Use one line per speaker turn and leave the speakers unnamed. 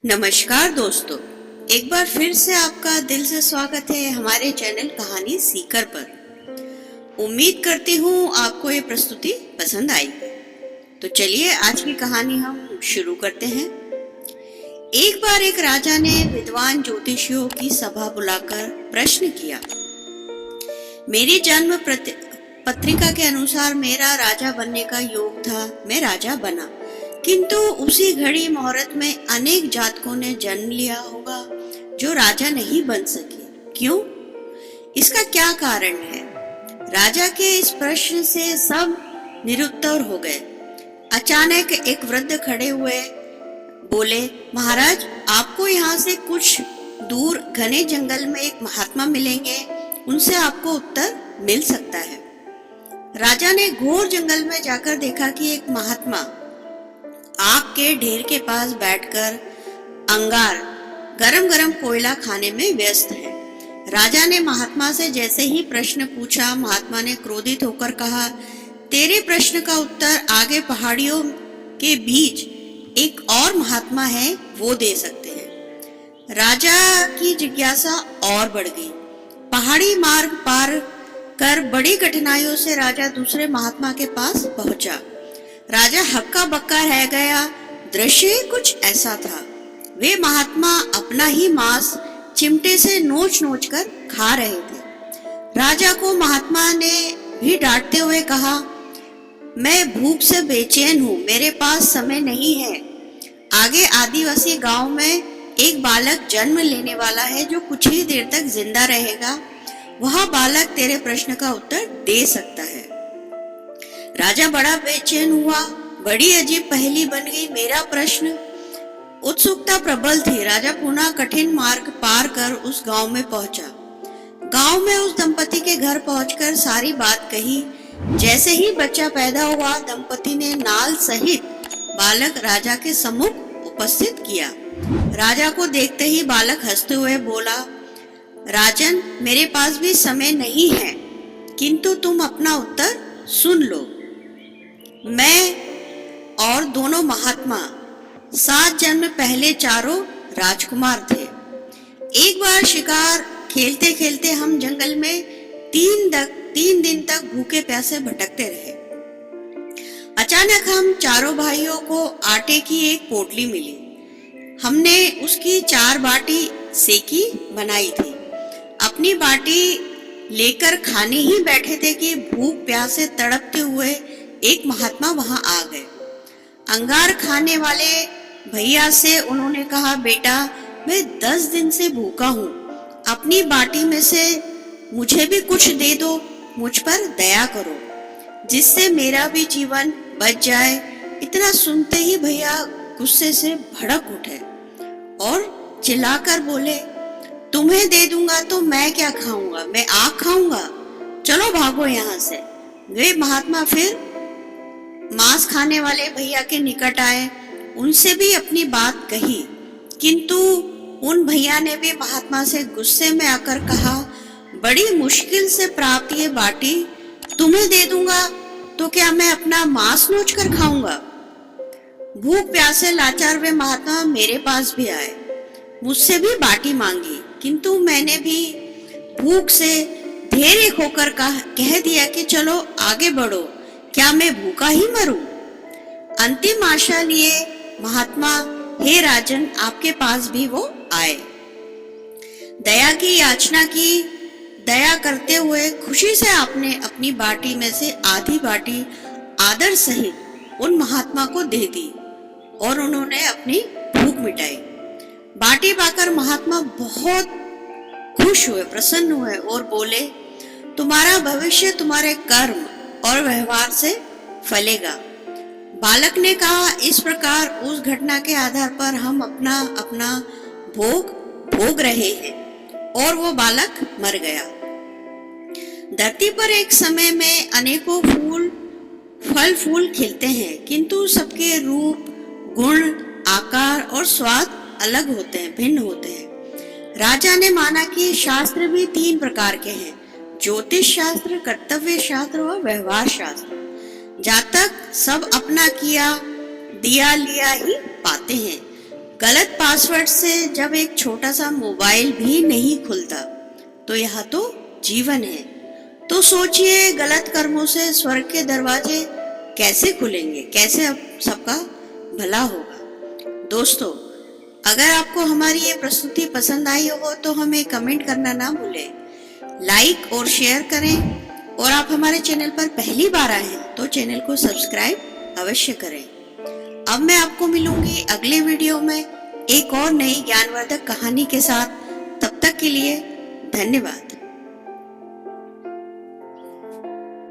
नमस्कार दोस्तों, एक बार फिर से आपका दिल से स्वागत है हमारे चैनल कहानी सीकर पर। उम्मीद करती हूँ आपको ये प्रस्तुति पसंद आई। तो चलिए आज की कहानी हम शुरू करते हैं। एक बार एक राजा ने विद्वान ज्योतिषियों की सभा बुलाकर प्रश्न किया। मेरी जन्म पत्रिका के अनुसार मेरा राजा बनने का योग था। मैं राजा बना, किंतु उसी घड़ी मुहूर्त में अनेक जातकों ने जन्म लिया होगा जो राजा नहीं बन सके। क्यों? इसका क्या कारण है? राजा के इस प्रश्न से सब निरुत्तर हो गए। अचानक एक वृद्ध खड़े हुए बोले, महाराज, आपको यहाँ से कुछ दूर घने जंगल में एक महात्मा मिलेंगे, उनसे आपको उत्तर मिल सकता है। राजा ने घोर जंगल में जाकर देखा कि एक महात्मा आग के ढेर के पास बैठकर अंगार गरम गरम कोयला खाने में व्यस्त है। राजा ने महात्मा से जैसे ही प्रश्न पूछा, महात्मा ने क्रोधित होकर कहा, तेरे प्रश्न का उत्तर आगे पहाड़ियों के बीच एक और महात्मा है, वो दे सकते हैं। राजा की जिज्ञासा और बढ़ गई। पहाड़ी मार्ग पार कर बड़ी कठिनाइयों से राजा दूसरे महात्मा के पास पहुंचा। राजा हक्का बक्का रह गया। दृश्य कुछ ऐसा था। वे महात्मा अपना ही मांस चिमटे से नोच नोच कर खा रहे थे। राजा को महात्मा ने भी डांटते हुए कहा, मैं भूख से बेचैन हूँ, मेरे पास समय नहीं है। आगे आदिवासी गांव में एक बालक जन्म लेने वाला है जो कुछ ही देर तक जिंदा रहेगा। वह बालक तेरे प्रश्न का उत्तर दे सकता है। राजा बड़ा बेचैन हुआ। बड़ी अजीब पहेली बन गई मेरा प्रश्न। उत्सुकता प्रबल थी। राजा पुनः कठिन मार्ग पार कर उस गांव में पहुंचा। गांव में उस दंपति के घर पहुंचकर सारी बात कही। जैसे ही बच्चा पैदा हुआ, दंपति ने नाल सहित बालक राजा के सम्मुख उपस्थित किया। राजा को देखते ही बालक हंसते हुए बोला, राजन, मेरे पास भी समय नहीं है, किंतु तुम अपना उत्तर सुन लो। मैं और दोनों महात्मा 7 जन्म पहले चारों राजकुमार थे। एक बार शिकार खेलते खेलते हम जंगल में 3 दिन तक भूखे प्यासे भटकते रहे। अचानक हम चारों भाइयों को आटे की एक पोटली मिली। हमने उसकी 4 बाटी सेकी बनाई थी। अपनी बाटी लेकर खाने ही बैठे थे कि भूख प्यास से तड़पते हुए एक महात्मा वहां आ गए। अंगार खाने वाले भैया से उन्होंने कहा, बेटा, मैं 10 दिन से भूखा हूँ, अपनी बाटी में से मुझे भी कुछ दे दो, मुझ पर दया करो, जिससे मेरा भी जीवन बच जाए। इतना सुनते ही भैया गुस्से से भड़क उठे और चिल्लाकर बोले, तुम्हें दे दूंगा तो मैं क्या खाऊंगा? मैं आग खाऊंगा? चलो भागो यहाँ से। वे महात्मा फिर मांस खाने वाले भैया के निकट आए। उनसे भी अपनी बात कही, किंतु उन भैया ने भी महात्मा से गुस्से में आकर कहा, बड़ी मुश्किल से प्राप्त ये बाटी तुम्हें दे दूंगा तो क्या मैं अपना मांस नोच कर खाऊंगा? भूख प्यासे लाचार वे महात्मा मेरे पास भी आए, मुझसे भी बाटी मांगी, किंतु मैंने भी भूख से धैर्य खोकर कह दिया कि चलो आगे बढ़ो, क्या मैं भूखा ही मरूं? अंतिम आशा लिए महात्मा, हे राजन, आपके पास भी वो आए। दया की याचना की। दया करते हुए खुशी से आपने अपनी बाटी में से आधी बाटी आदर सहित उन महात्मा को दे दी और उन्होंने अपनी भूख मिटाई। बाटी पाकर महात्मा बहुत खुश हुए, प्रसन्न हुए और बोले, तुम्हारा भविष्य तुम्हारे कर्म और व्यवहार से फलेगा। बालक ने कहा, इस प्रकार उस घटना के आधार पर हम अपना अपना भोग रहे हैं। और वो बालक मर गया। धरती पर एक समय में अनेकों फल फूल खिलते हैं, किंतु सबके रूप, गुण, आकार और स्वाद अलग होते हैं, भिन्न होते हैं। राजा ने माना कि शास्त्र भी 3 प्रकार के हैं, ज्योतिष शास्त्र, कर्तव्य शास्त्र और व्यवहार शास्त्र। जातक सब अपना किया दिया लिया ही पाते हैं। गलत पासवर्ड से जब एक छोटा सा मोबाइल भी नहीं खुलता तो यह तो जीवन है। तो सोचिए गलत कर्मों से स्वर्ग के दरवाजे कैसे खुलेंगे, कैसे अब सबका भला होगा। दोस्तों, अगर आपको हमारी ये प्रस्तुति पसंद आई हो तो हमें कमेंट करना ना भूलें, लाइक और शेयर करें, और आप हमारे चैनल पर पहली बार आए हैं तो चैनल को सब्सक्राइब अवश्य करें। अब मैं आपको मिलूंगी अगले वीडियो में एक और नई ज्ञानवर्धक कहानी के साथ। तब तक के लिए धन्यवाद।